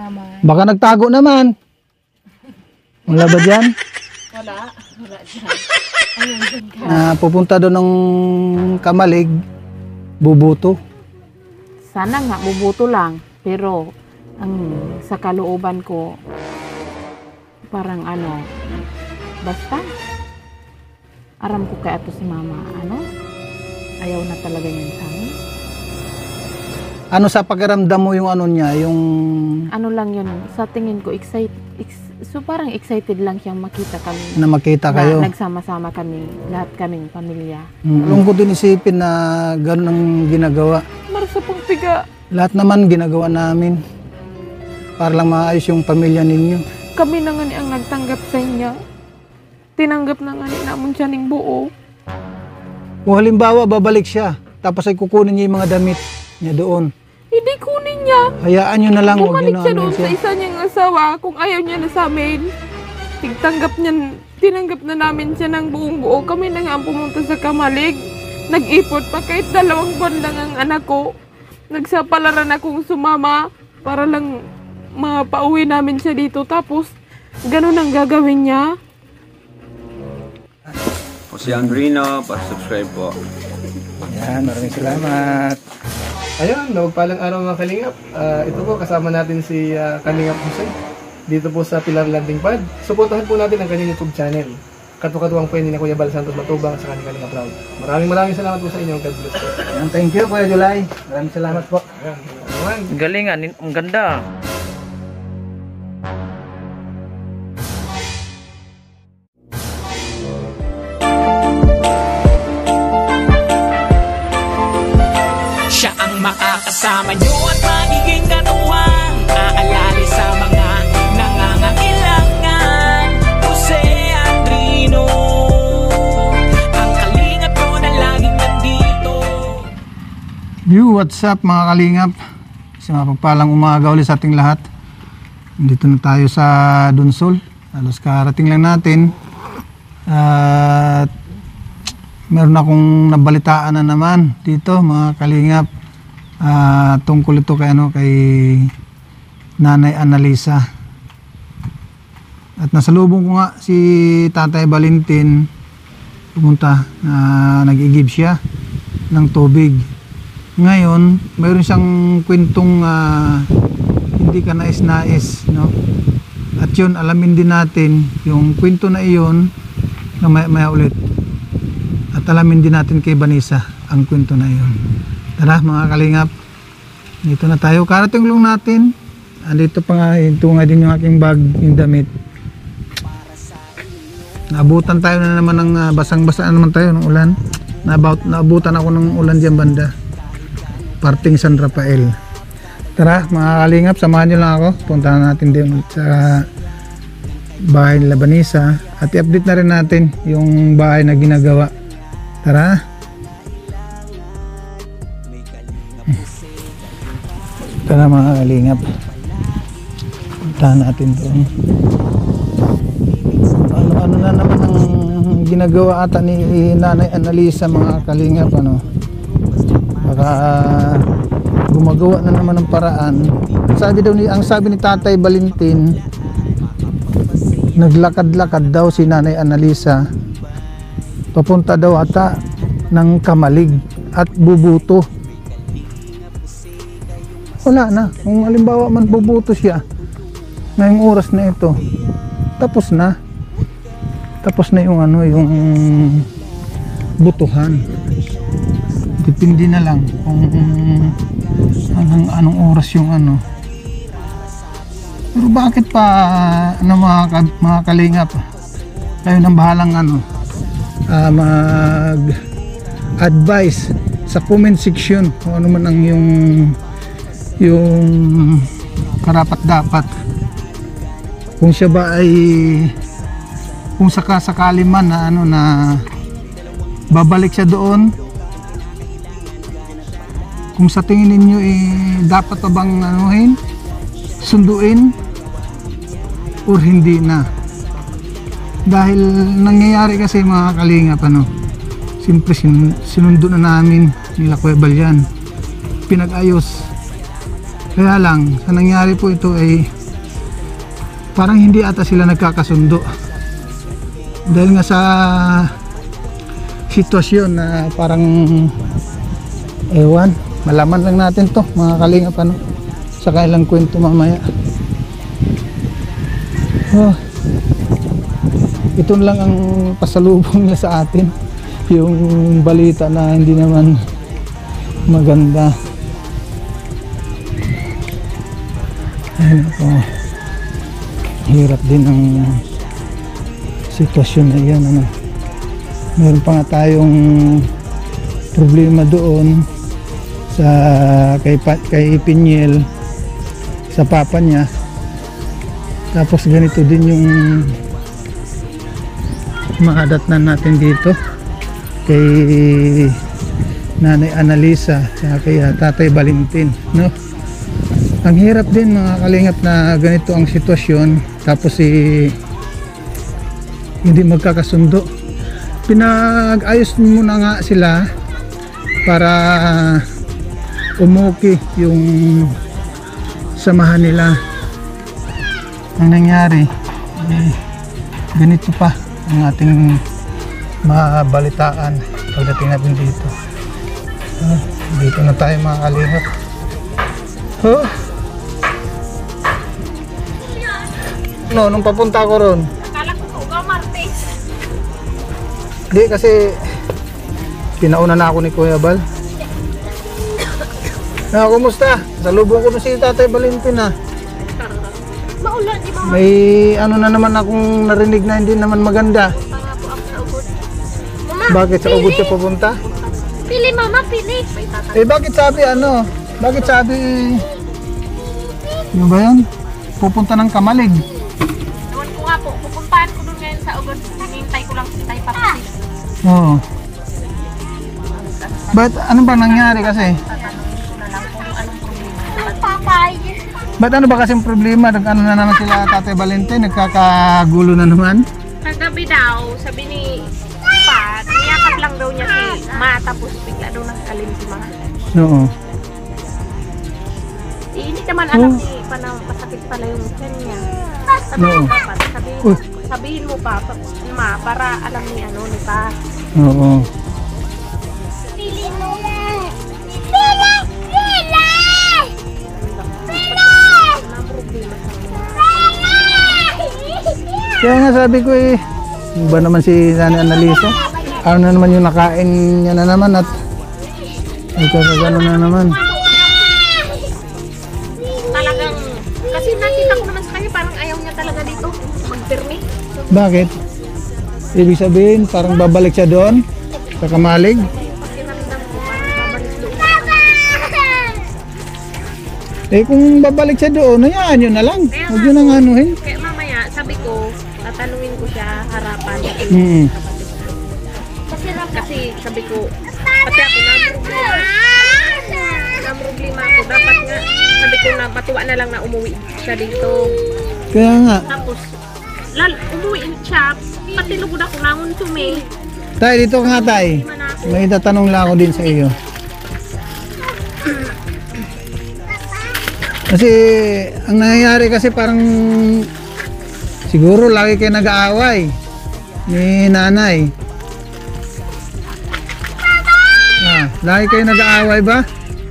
naman. Baka nagtago naman. Wala ba dyan? Wala dyan. Ayun, dyan ka. Pupunta doon ng Kamalig, bubuto. Sana nga, bubuto lang. Pero, sa kalooban ko, parang basta, aram ko kaya to si mama, ayaw na talaga niyan sa amin. Ano sa pakiramdam mo yung niya, yung... Ano lang yun, sa tingin ko, so parang excited lang siyang makita kami. Na makita kayo. Na nagsama-sama kami, lahat kaming pamilya. Lungkot din isipin na gano'n ang ginagawa. Marasa pang piga. Lahat naman ginagawa namin para lang maayos yung pamilya ninyo. Kami na nga ni ang nagtanggap sa inyo. Tinanggap na nga ni namon siya ning buo. Kung halimbawa babalik siya, tapos ay kukunin niya yung mga damit niya doon. Hindi kunin niya. Hayaan nyo na lang. Bumalik siya doon sa isa niyang asawa kung ayaw niya na sa amin. Tinanggap na namin siya ng buong buo. Kami na nga ang pumunta sa Kamalig. Nag-ipot pa kahit 2 buwan lang ang anak ko. Nagsapalaran akong sumama para lang mapauwi namin siya dito. Tapos, ganun ang gagawin niya. O si Andrino, pa-subscribe po. Yan, maraming salamat. Ayun, mapagpalang araw mga kalingap. Ito po, kasama natin si Kalingap Jose. Dito po sa Pilar Landing Pad. Suportahan po natin ang kanyang YouTube channel. Katuwang po yun ni Kuya Bal Santos Matubang sa kanyang Kalingap Round. Maraming salamat po sa inyo. God bless po. Thank you, Kuya July. Maraming salamat po. Ayan, Galing ang ganda. Siya ang makakasama nyo at magiging katuwang aalala sa mga nangangailangan. Jose Andrino, ang kalingap ko na laging nandito. What's up mga kalingap? Sa mapagpalang umaga ulit sa ating lahat. Dito na tayo sa Dunsol. Halos karating lang natin. At meron akong nabalitaan na naman dito mga kalingap. Tungkol ito kay Nanay Annalisa. At nasalubong ko nga si Tatay Valentin. Pumunta, nag-igib siya ng tubig. Ngayon, mayroon siyang kwentong hindi ka nais-nais, no? At yun, alamin din natin yung kwento na iyon na maya ulit. At alamin din natin kay Vanessa ang kwento na iyon. Tara mga kalingap, dito na tayo. Karating lang natin. Andito pa nga, ito nga din yung aking bag, yung damit. Naabutan tayo na naman ng basang-basa na naman tayo ng ulan. Naabutan ako ng ulan dyan banda. Parting San Rafael. Tara mga kalingap, samahan nyo lang ako. Puntahan natin din sa bahay nila Vanessa. At i-update na rin natin yung bahay na ginagawa. Tara. Tara mga kalingap. Puntahan natin doon. Ano na naman ang ginagawa ata ni Nanay Annalisa mga kalingap, baka gumagawa na naman ng paraan. Ang sabi ni Tatay Valentin, naglakad-lakad daw si Nanay Annalisa papunta daw ata ng Kamalig at bubuto. Wala na, kung halimbawa man bubuto siya ngayong oras na ito, tapos na yung yung butuhan. Depende na lang kung anong oras yung Pero bakit pa mga kalingap, kayo nang bahalang mag-advise sa comment section kung ano man ang yung karapat dapat. Kung siya ba ay kung sakali man na babalik siya doon, kung sa tingin ninyo dapat pa bang sunduin or hindi na. Dahil nangyayari kasi mga kalingap, siyempre sinundo na namin nila Kuya Bal yan, pinag-ayos. Kaya lang sa nangyari po ito ay parang hindi ata sila nagkakasundo. Dahil nga sa sitwasyon na parang ewan, malaman lang natin to mga kalingap ano, sa kailang kwento mamaya. Oh, ito lang ang pasalubong nila sa atin, yung balita na hindi naman maganda. Ayun ako, hirap din ang sitwasyon na yan ano. Meron pa nga tayong problema doon sa kay Piniel sa papa niya, tapos ganito din yung maadatnan natin dito kay Nanay Analisa at kay Tatay Valentin, no? Ang hirap din mga kalingap na ganito ang sitwasyon, tapos hindi magkakasundo. Pinag-ayos muna nga sila para umuki yung samahan nila. Ang nangyari, ganito pa ang ating mabalitaan pagdating natin dito. Dito na tayo mga kalingap. Oh. No, nung papunta ko ron, Akala ko ikaw Martes. di kasi pinauna na ako ni Kuya Bal. Kumusta? Salubong ko na si Tatay Valentin ha. Maulan di ba? May ano na naman akong narinig na hindi naman maganda. Para po ako sa ugod. Mama, Bakit sa ugod siya pupunta? pili mama, pili. May tatay. Bakit sabi ano? Bakit sabi ano ba yun? Pupunta ng Kamalig. Noon ko nga po, pupuntahan ko doon ngayon sa ugod. Hinihintay ko lang si Tay Papi. Oo. Ba't ano ba nangyari kasi? Tatanungin ko na lang kung anong problema. Papay. Ba't ano ba kasing problema? Nag-ano na naman sila Tatay Valentin? Nagkakagulo na naman? Kagabi daw, sabi ni Pat, niyakap lang daw niya si Ma, tapos bigla daw nagkalim si Ma. Oo. Hindi naman alam ni Pa na masakit pala yung tiyan niya. Sabi Oo. ni Papa, Uy. sabihin mo pa, Ma, para alam ni ano ni Pa. Oo. Pili mo. Kaya nga sabi ko ano ba naman si Nanay Analisa? Ano na naman yung nakain niya na naman at nagkakagano na naman. Talagang, kasi nakita ko naman sa kanya, parang ayaw niya talaga dito magpirmi. Bakit? Ibig sabihin parang babalik siya doon sa Kamalig? Pakiramdam ko, parang babalik doon. Kung babalik siya doon, hayaan nyo na lang. Huwag nyo nang anuhin. Kaya mamaya, sabi ko, tatanungin ko siya harapan. Kasi sabi ko, pati ako na problema ako. Dapat nga, sabi ko na patuwa na lang na umuwi siya dito. Kaya nga. Tapos, umuwi siya, pati lugod ako nangon tumi. Tay, dito ka nga tay. May tatanong lang ako din sa iyo. Kasi, ang nangyayari kasi parang siguro lagi kayo nag-aaway ni nanay. Lagi kayo nag-aaway ba?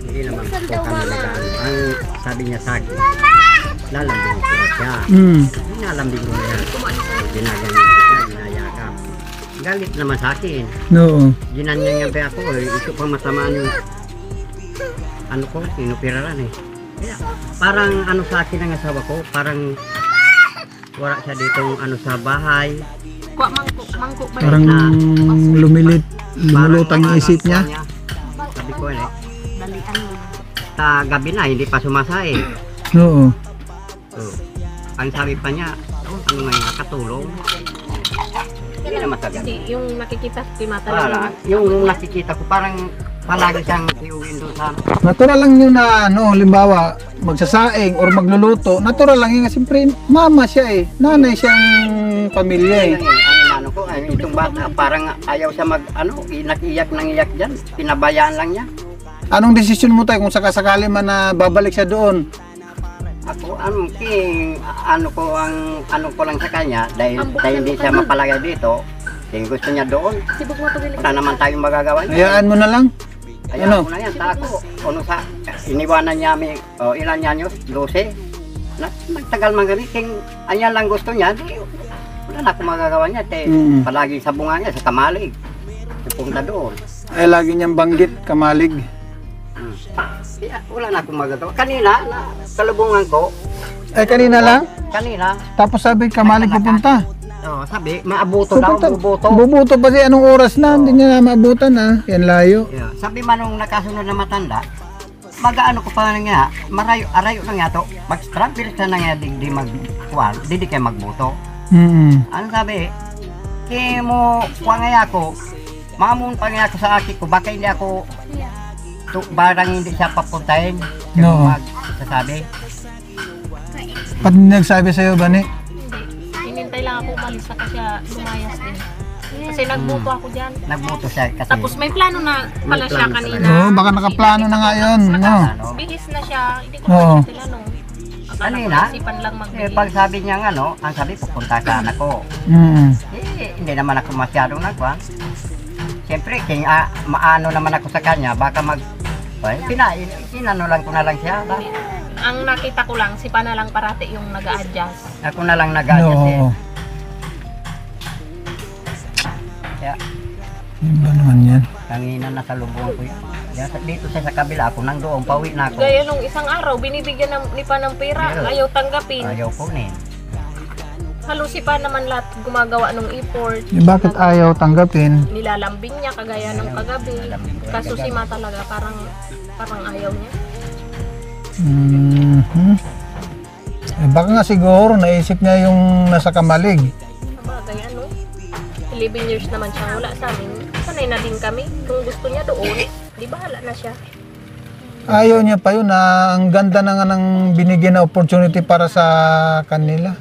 Hindi naman po kami nag-ano. Ang sabi niya sa akin, lalambing ko siya. Lalambing ko niya. Ginaganyan ko siya, ginayakap. Galit naman sa akin. Oo. Ginanyan ba ako, ito pang matamaan yung ano ko, inoperaran eh. Kaya parang ano sa akin ang asawa ko, parang wala siya ditong ano sa bahay. Kuha mangko ba? Parang lumulutang yung isip niya. Sabi ko eh, Dalian mo. sa gabi na, hindi pa sumasay. Oo. So, ang sabi pa niya, ano ngayon, nakatulong. Hindi na matagal. Hindi, yung nakikita si Mata Parang, yung nakikita ko, parang palagi siyang iuwin doon sa Natural lang yun na ano, halimbawa magsasaing or magluluto. Natural lang yun kasi siyempre mama siya eh. Nanay siyang pamilya eh. ang ano ko, ay, itong bata, parang ayaw siya mag, ano, iyak nang iyak dyan. Pinabayaan lang niya. Anong desisyon mo tayo kung sakasakali man na babalik siya doon? Ako, ano ko lang sa kanya, dahil hindi siya mapalagay dito, kung gusto niya doon, wala naman tayong magagawa niya. Hayaan mo na lang. Ayaw ko na yan, tako. Ano sa, iniwanan niya ilan niya nyo, 12. Nagtagal man kami, kung anyan lang gusto niya, di, wala na akong magagawa niya. Palagi sa bunga niya, sa Kamalig. Pupunta doon. Ay, lagi niyang banggit, Kamalig. Kaya, wala na akong magagawa. Kanina, kalubungan ko, Ay, kanina lang? kanina, Tapos sabi, Kamalig pupunta. sabi, maabuto daw, bubuto. Bubuto pa siya. Anong oras na? Hindi niya na maabutan ha. Yan layo. Yeah. Sabi man nung nakasunod na matanda, mag-ano ko pa nga, arayo na nga to, mag-struggle ka na nga di mag-kuwan, di kayo magbuto. Ano sabi, kaya mo, kuwa nga ako, mamun pa nga ako sa aki ko, baka hindi ako, barang hindi siya papuntahin, kaya No. magsasabi. Pati nagsabi sa'yo ba ni? Hinintay lang ako umalis sa kasi lumayas din. Kasi nagbuto ako dyan. Nagbuto siya kasi. Tapos may plano na pala siya kanina. Oo, baka nakaplano na nga yun. No. Bihis na siya. Hindi ko Oo. naman siya tinanong. Akala ko Kanina? isipan lang magbihis. Pag sabi niya ang sabi, pupunta ka anak ko. Hindi naman ako masyadong nagwa. Siyempre, maano naman ako sa kanya, baka pinano lang ko na lang siya. Ang nakita ko lang, si Pana lang parati yung nag-a-adjust. Ako na lang nag-adjust eh. No. Kaya, Iba naman yan. kanina nasa lubong ko yun. Dito sa kabila ako, nang doon, pauwi na ako. Gaya nung isang araw, binibigyan ni Pa ng pera, Yeah. ayaw tanggapin. Ayaw kunin. Halos si Pa naman lahat gumagawa ng effort. Bakit ayaw tanggapin? Nilalambing niya kagaya ng kagabi. Kaso si Ma talaga parang ayaw niya. Eh, baka nga siguro naisip niya yung nasa Kamalig. Sabagay, 11 years naman siya wala sa amin. Sanay na din kami. Kung gusto niya doon, di bahala na siya. Ayaw niya pa yun na ang ganda na nga ng binigyan na opportunity para sa kanila.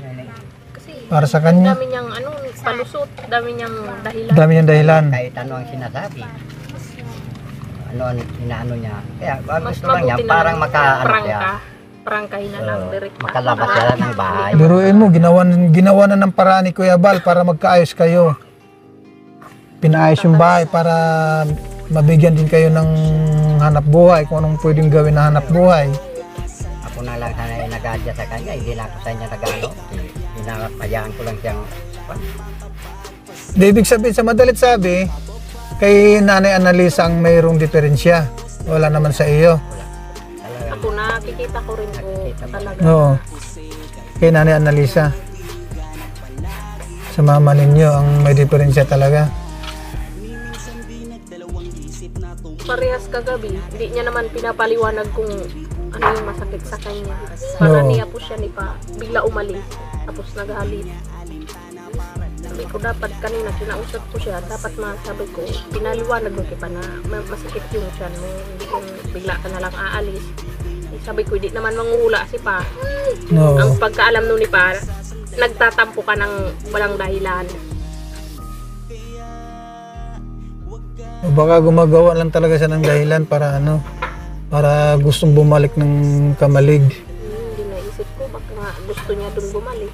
Kasi Para sa kanya. dami niyang palusot, dami niyang dahilan. Dami niyang dahilan. Kahit ano ang sinasabi. Ano ang inaano niya. Kaya Mas gusto lang niya, mabuti na parang lang makaano siya. prangkahin na lang, direct. Makalabas siya ng bahay. Biruin mo, ginawa na ng paraan ni Kuya Bal para magkaayos kayo. Pinaayos yung bahay para mabigyan din kayo ng hanap buhay, kung anong pwedeng gawin na hanap buhay. Ako na lang sana yung nag-adjust sa kanya, hindi na ako sa kanya nag-ano. Pinapayaan ko lang siyang, Di ibig sabihin, sa madalit sabi, kay Nanay Annalisa ang mayroong diferensya. Wala naman sa iyo. Ako nakikita ko rin po talaga. Oo. Kay Nanay Annalisa. Sa mama ninyo ang may diferensya talaga. Parehas kagabi, hindi niya naman pinapaliwanag kung ano yung masakit sa kanya. Para No. niya po siya ni Pa, bigla umalis, tapos naghalit. Sabi ko dapat kanina, kinausap ko siya, dapat masabi ko, pinaliwanag mo kita na masakit yung tiyan mo, hindi yung bigla ka na lang aalis. Eh, sabi ko, hindi naman mangula si Pa. No. Ang pagkaalam nun ni Pa, nagtatampo ka ng walang dahilan. O baka gumagawa lang talaga siya ng dahilan para para gustong bumalik ng Kamalig. Hindi naisip ko, baka nga gusto niya dun bumalik.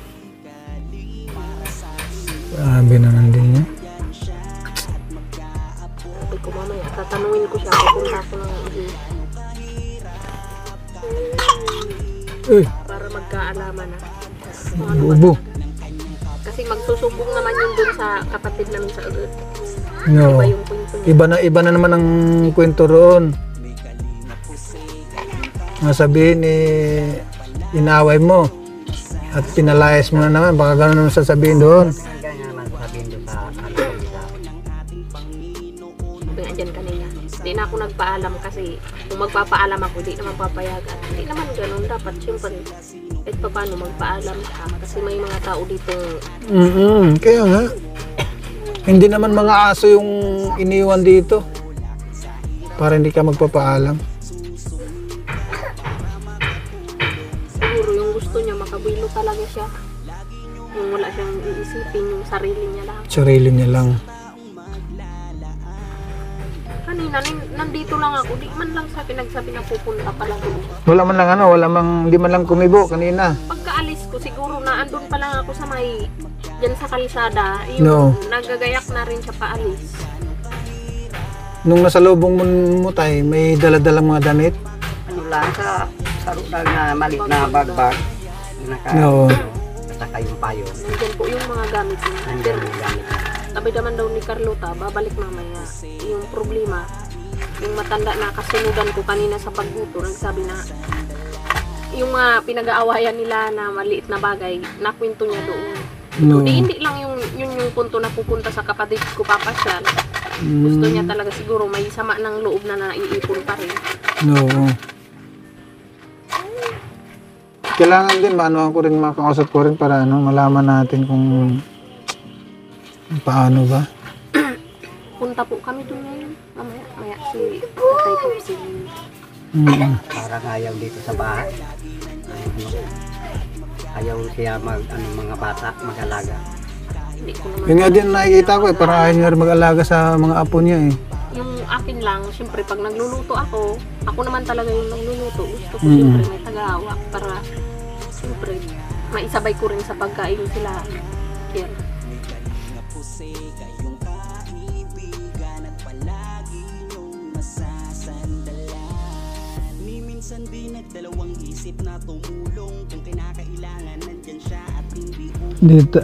Grabe naman din niya. Sabi ko mamaya, tatanungin ko siya, pupunta ako ng Uy, para magkaalaman na. bubo. Kasi magsusumbong naman yun dun sa kapatid namin sa agad. No. Iba yung kwento niya. Iba na naman ang kwento roon. Sabihin inaway mo at pinalayas mo na naman, baka gano'n naman sasabihin doon. ganyan naman sabihin doon sa Sabi nga dyan kanina. Hindi na ako nagpaalam kasi kung magpapaalam ako, hindi naman papayagan. Hindi naman ganun. Dapat siyempre, kahit pa paano magpaalam ka. Kasi may mga tao ditong Kaya nga. Hindi naman mga aso yung iniwan dito. Para hindi ka magpapaalam. siguro yung gusto niya, makabuelo talaga siya. Yung wala siyang iisipin, yung sarili niya lang. Sarili niya lang. Kanina, nandito lang ako. Di man lang sa pinagsabi na pupunta pala doon. Wala man lang ano, hindi man lang kumibo kanina. Pagkaalis ko, siguro na andun pa lang ako sa may, dyan sa kalsada. Yung No. nagagayak na rin siya paalis. Nung nasa lubong mo tay, may dala-dalang mga damit? Ano lang sa sarutag na malit na bagbag. No. Saka yung payo. Nandyan po yung mga gamit niya. Nandiyan yung gamit. Sabi naman daw ni Carlota, babalik mamaya. Yung problema, yung matanda na kasunudan ko kanina sa pagbuto, nagsabi na yung mga pinag-aawayan nila na maliit na bagay, nakwento niya doon. No. Hindi lang yung punto na pupunta sa kapatid ko papasyal. Gusto niya talaga siguro may sama ng loob na naiipon pa rin. No. Kailangan din maano ko rin, makausap ko rin para malaman natin kung paano ba. Punta po kami doon ngayon. Maya si Tatay Popsi. Parang ayaw dito sa bahay. Ayaw siya mga bata, mag-alaga. Hindi ko naman. Yun nga din nakikita ko parang ayaw niya rin mag-alaga sa mga apo niya Yung akin lang, siyempre pag nagluluto ako naman talaga yung nagluluto. Gusto ko siyempre may tagahawak para siyempre maisabay ko rin sa pagkain sila. Yan.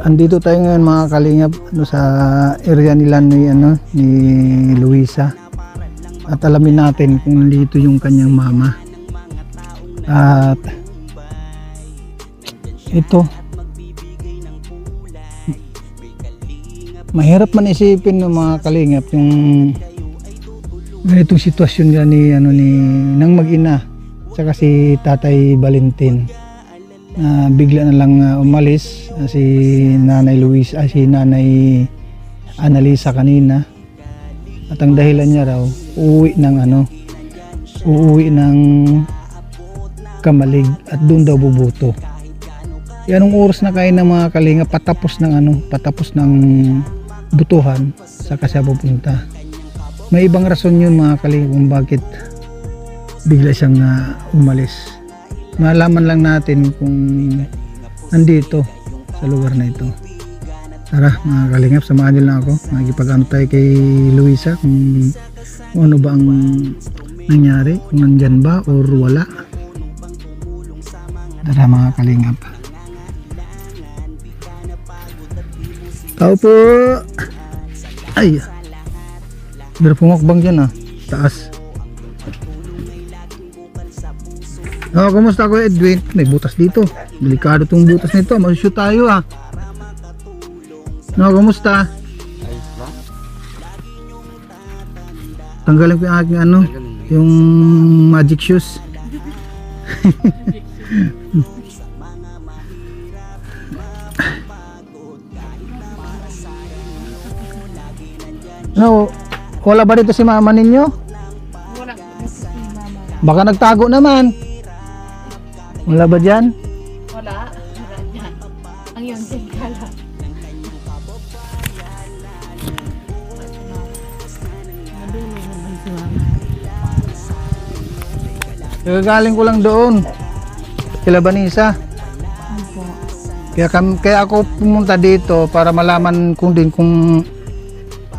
Andito tayo ngayon mga kalingap sa area nila ni Luisa. At alamin natin kung dito yung kanyang mama. At ito, mahirap man isipin ng mga kalingap yung ganitong sitwasyon nila ng mag-ina saka si Tatay Valentin. Bigla na lang umalis si Nanay Luisa, si Nanay Annalisa kanina. At ang dahilan niya raw, uuwi ng Kamalig at doon daw bubuto. Anong oras na kain ng mga kalinga patapos ng butuhan saka siya pupunta. May ibang rason yun mga kalinga kung bakit bigla siyang umalis. Malaman lang natin kung nandito sa lugar na ito. Tara mga kalingap, samahan niyo lang ako. Magipag-antay kay Luisa kung ano ba ang nangyari, kung nandyan ba or wala. Tara mga kalingap. Tao po. Ay, meron pumakbang dyan taas. Kumusta ko Edwin? May butas dito. Delikado tong butas nito. Masushoot tayo kumusta? Tanggalin ko yung aking yung magic shoes. Wala ba dito si mama ninyo? Wala. Si mama. Baka nagtago naman. Wala ba dyan? Wala. Wala dyan. Ang yun, kala. Galing ko lang doon kila Vanessa. Kaya ako pumunta dito para malaman kung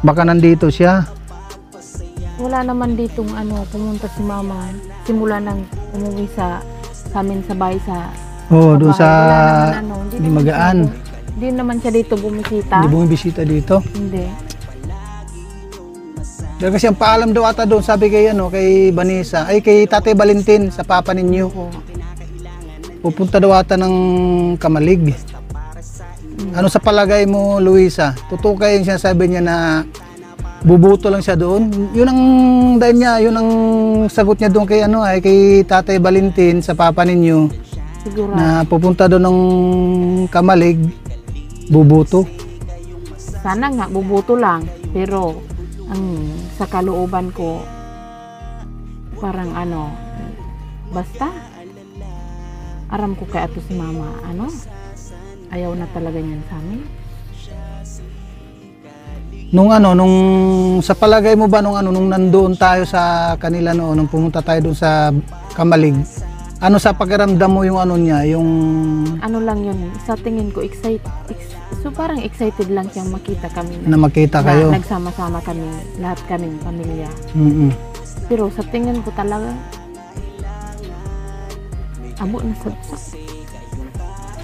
baka nandito siya. Wala naman ditong pumunta si mama. Simula nang umuwi sa amin sa bahay doon sa hindi Magaan. Hindi naman siya dito bumisita. Hindi bumibisita dito. Hindi. Dahil kasi ang paalam daw ata doon, sabi kay Vanessa, kay Tatay Valentin sa papa ninyo. Pupunta daw ata ng Kamalig. Ano sa palagay mo, Luisa? Totoo kayo yung sinasabi niya na bubuto lang siya doon? Yun ang dahil niya, yun ang sagot niya doon kay kay Tatay Valentin sa papa ninyo. Siguro. Na pupunta doon ng Kamalig, bubuto. Sana nga bubuto lang, pero sa kalooban ko parang basta aram ko kay ato si mama ayaw na talaga niyan sa amin. Nung sa palagay mo ba nung nandoon tayo sa kanila noon, nung pumunta tayo doon sa Kamalig, ano sa pakiramdam mo yung niya, yung Ano lang yun, sa tingin ko so parang excited lang siyang makita kami na makita kayo? nagsama-sama kami, lahat kaming pamilya. Mm-mm. Pero sa tingin ko talaga, abo na sa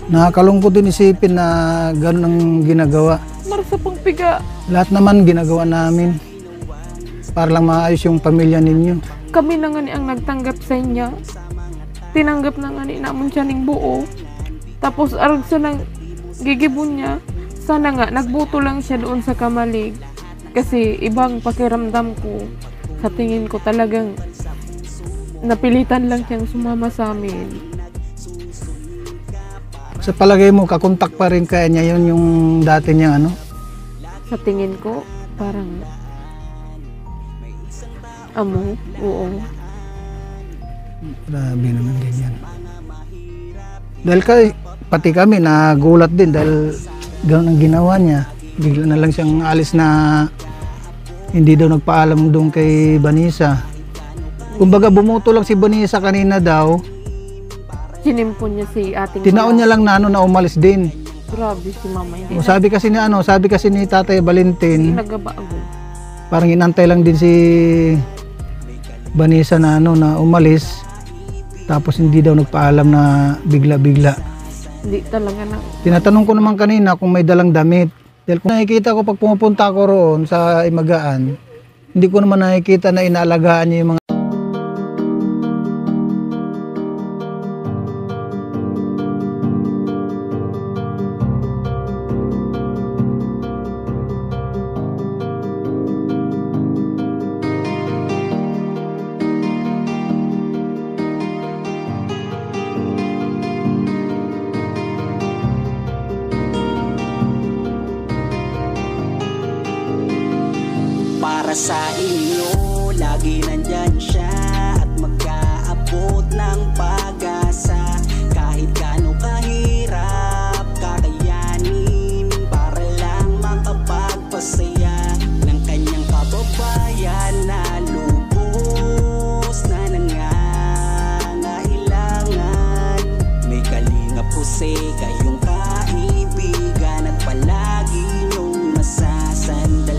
Nakakalungkot din isipin na gano'n ang ginagawa. marasa pang piga. Lahat naman ginagawa namin para lang maayos yung pamilya ninyo. Kami na nga ni ang nagtanggap sa inya. Tinanggap na nga ni namon siya ning buo. Tapos arag sa nang gigibon niya. Sana nga nagbuto lang siya doon sa Kamalig. Kasi ibang pakiramdam ko. Sa tingin ko talagang napilitan lang siyang sumama sa amin. Sa palagay mo, kakontak pa rin kaya niya yun yung dati niyang Sa tingin ko, parang oo. Grabe naman ganyan. Dahil pati kami nagulat din dahil gano'n ang ginawa niya. Bigla na lang siyang alis na hindi daw nagpaalam doon kay Vanessa. Kumbaga bumuto lang si Vanessa kanina daw. Sinimpon niya si ating Tinaon niya lang na umalis din. Grabe si mama. Hindi Sabi kasi ni Tatay Valentin, nagabago. parang inantay lang din si Vanessa na na umalis. Tapos hindi daw nagpaalam na bigla-bigla. Hindi talaga na. Tinatanong ko naman kanina kung may dalang damit. Dahil kung nakikita ko pag pumupunta ako roon sa Imagaan, hindi ko naman nakikita na inaalagaan niya yung mga para sa inyo. Lagi nandyan siya at mag-aabot ng pag-asa. Kahit gaano kahirap kakayanin para lang makapagpasaya ng kanyang kababayan na lubos na nangangailangan. May kalingap po kayong kaibigan at palagi niyong masasandalan.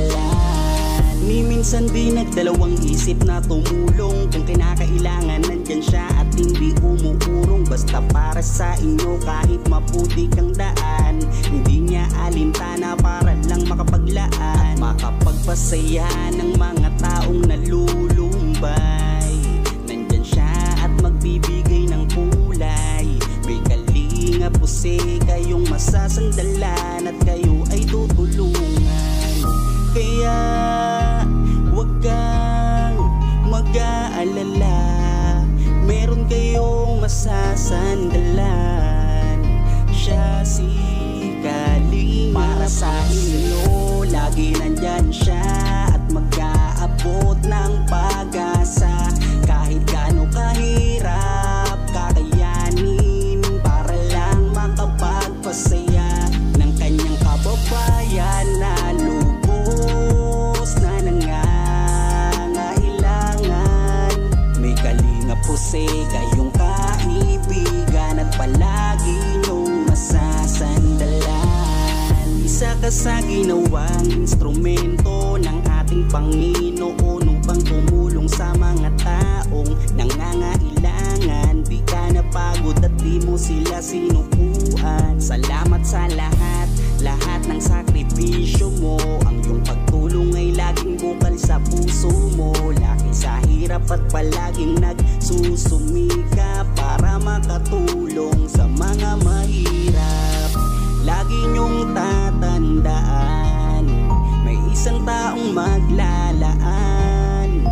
Ni minsan di nagdalawang isip na tumulong. Kung kinakailangan nandyan siya at hindi umuurong. Basta para sa inyo kahit maputi kang daan. Hindi niya alintana para lang makapaglaan, makapagpasaya ng mga taong nalulumbay. Nandyan siya at magbibigay ng kulay. May kalinga po kayong masasandalan at kayo ay tutulungan. Kaya huwag kang mag-aalala, meron kayong masasandalan. Siya si Kalinga. Para sa inyo, lagi nandyan siya at mag-aabot ng pag-asa. Kahit gaano kahirap kakayanin para lang makapagpasaya ng kanyang kababayan na lubos na nangangailangan. May kalinga po kayong kaibigan at palagi niyong masasandalan. Isa ka sa ginawang instrumento ng ating Panginoon upang tumulong sa mga taong nangangailangan. Di ka napagod at di mo sila sinukuan. Salamat sa lahat ng sakripisyo mo. Ang iyong pagtulong ay laging bukal sa puso mo. Laki sa hirap at palaging nagsusumika para makatulong sa mga mahirap. Lagi niyong tatandaan, may isang taong maglalaan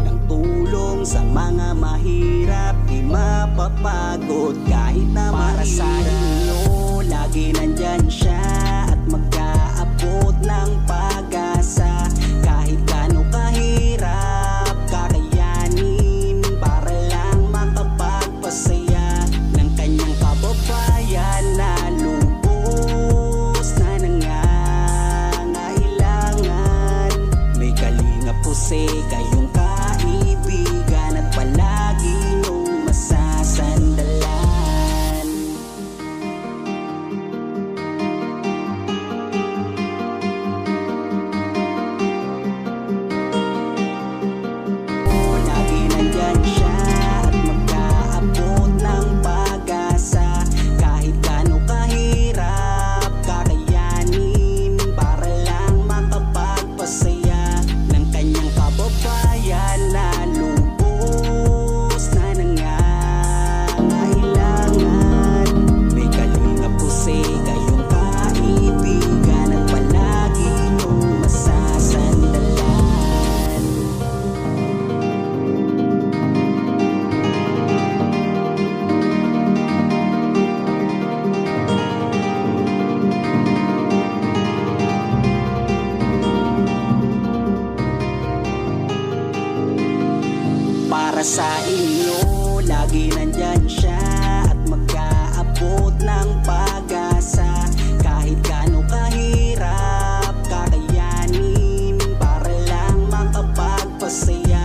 ng tulong sa mga mahirap. Di mapapagod kahit na para sa inyo. Lagi nandyan siya at mag-aabot ng pag-asa. Kahit gaano kahirap kakayanin para lang makapagpasaya ng kanyang kababayan na lubos na nangangailangan. nagpapasaya